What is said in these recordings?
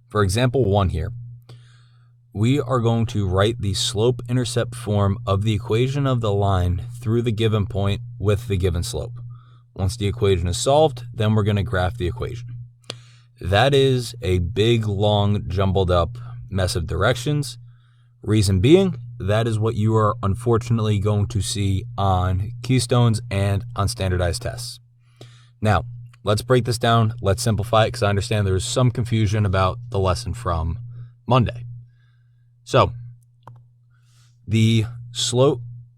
For example 1 here, we are going to write the slope-intercept form of the equation of the line through the given point with the given slope. Once the equation is solved, then we're going to graph the equation. That is a big, long, jumbled up mess of directions. Reason being, that is what you are unfortunately going to see on Keystones and on standardized tests. Now, let's break this down. Let's simplify it because I understand there's some confusion about the lesson from Monday. So,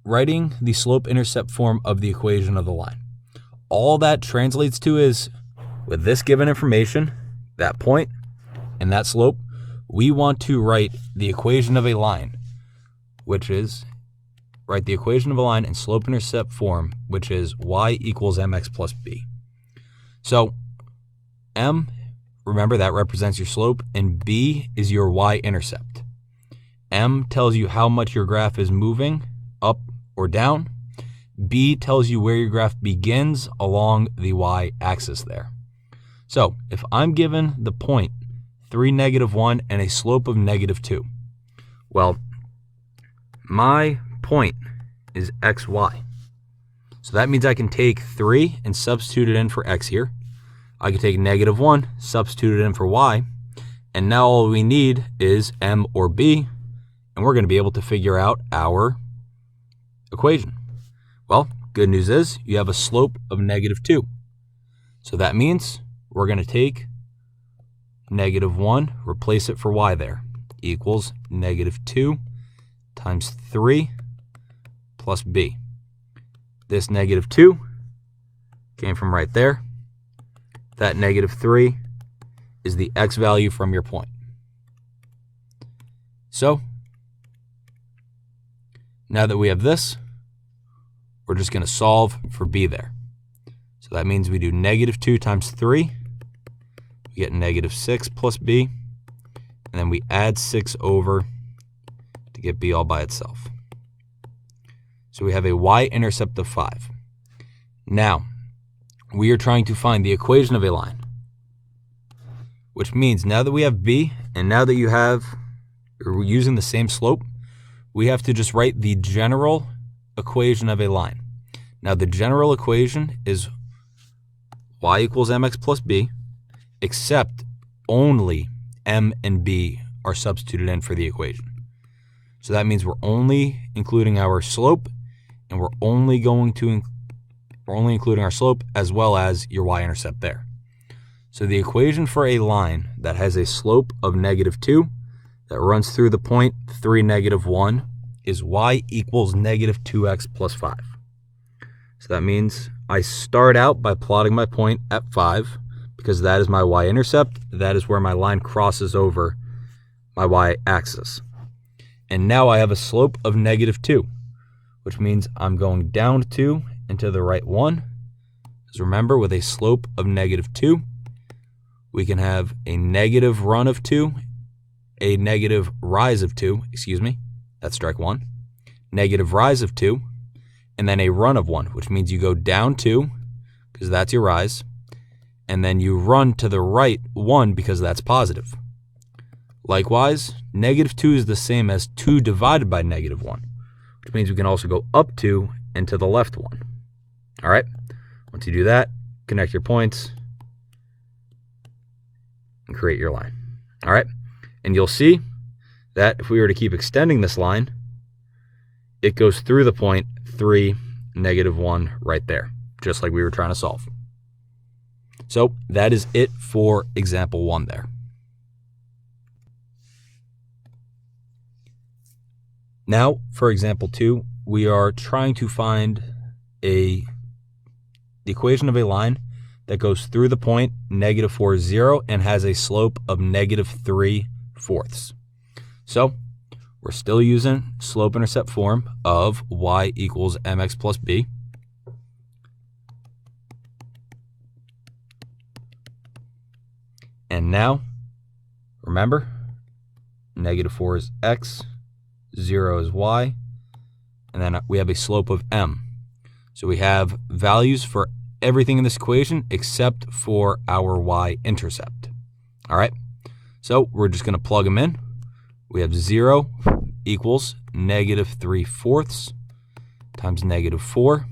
writing the slope-intercept form of the equation of the line. All that translates to is, with this given information, that point and that slope, we want to write the equation of a line, which is, write the equation of a line in slope-intercept form, which is y equals mx plus b. So, m, remember that represents your slope, and b is your y-intercept. M tells you how much your graph is moving, up or down. B tells you where your graph begins along the y-axis there. So if I'm given the point 3, -1 and a slope of -2, well, my point is xy. So that means I can take 3 and substitute it in for x here. I can take -1, substitute it in for y, and now all we need is m or b, and we're going to be able to figure out our equation. Well, good news is you have a slope of -2. So that means we're going to take -1, replace it for y there, equals -2 times 3 plus b. This -2 came from right there. That -3 is the x value from your point. So, now that we have this, we're just going to solve for b there. So that means we do -2 times 3. We get -6 plus b. And then we add 6 over to get b all by itself. So we have a y-intercept of 5. Now, we are trying to find the equation of a line, which means now that we have b, and now that we're using the same slope, we have to just write the general equation of a line. Now, the general equation is y equals mx plus b, except only m and b are substituted in for the equation. So that means we're only including our slope, and we're only including our slope as well as your y-intercept there. So the equation for a line that has a slope of -2 that runs through the point 3, -1 is y equals -2x plus 5. So that means I start out by plotting my point at 5 because that is my y-intercept. That is where my line crosses over my y-axis. And now I have a slope of -2, which means I'm going down 2 and to the right 1. Because remember, with a slope of -2, we can have a negative run of 2, a negative rise of 2, that's strike 1, negative rise of 2, and then a run of 1, which means you go down 2, because that's your rise, and then you run to the right 1, because that's positive. Likewise, -2 is the same as 2 divided by -1, which means we can also go up 2 and to the left 1. All right, once you do that, connect your points and create your line. All right, and you'll see that if we were to keep extending this line, it goes through the point 3, -1 right there, just like we were trying to solve. So that is it for example 1 there. Now, for example 2, we are trying to find the equation of a line that goes through the point -4, 0 and has a slope of -3/4. So we're still using slope-intercept form of y equals mx plus b. And now, remember, -4 is x, 0 is y, and then we have a slope of m. So we have values for everything in this equation except for our y-intercept. All right, So we're just going to plug them in. We have 0 equals negative 3/4 times negative 4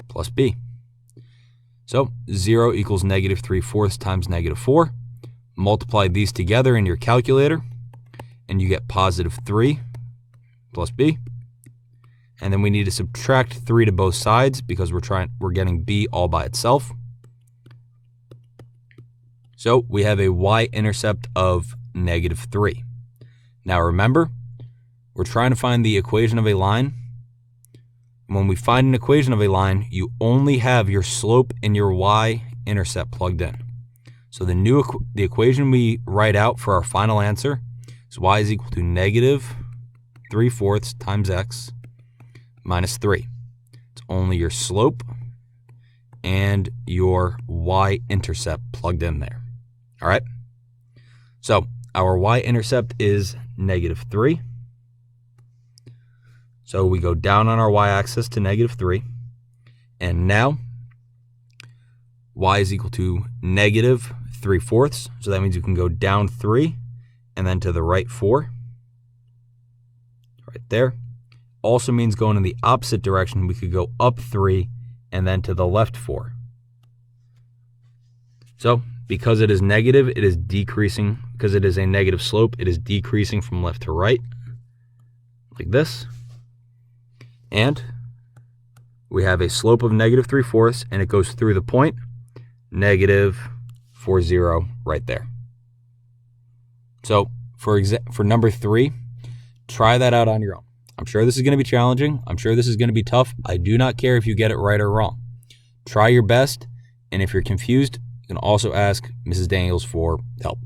plus b. So 0 equals negative 3/4 times negative 4. Multiply these together in your calculator, and you get positive 3 plus b. And then we need to subtract 3 to both sides because we're getting b all by itself. So we have a y-intercept of negative 3. Now remember, we're trying to find the equation of a line. When we find an equation of a line, you only have your slope and your y-intercept plugged in. So the equation we write out for our final answer is y is equal to negative 3/4 times x minus 3. It's only your slope and your y-intercept plugged in there. All right? So our y-intercept is negative 3. So we go down on our y-axis to negative 3. And now y is equal to negative 3/4. So that means you can go down 3 and then to the right 4. Right there. Also means going in the opposite direction. We could go up 3 and then to the left 4. So because it is negative, it is decreasing. Because it is a negative slope, it is decreasing from left to right, like this. And we have a slope of negative 3/4, and it goes through the point, negative 4, right there. So for number 3, try that out on your own. I'm sure this is going to be challenging. I'm sure this is going to be tough. I do not care if you get it right or wrong. Try your best, and if you're confused, you can also ask Mrs. Daniels for help.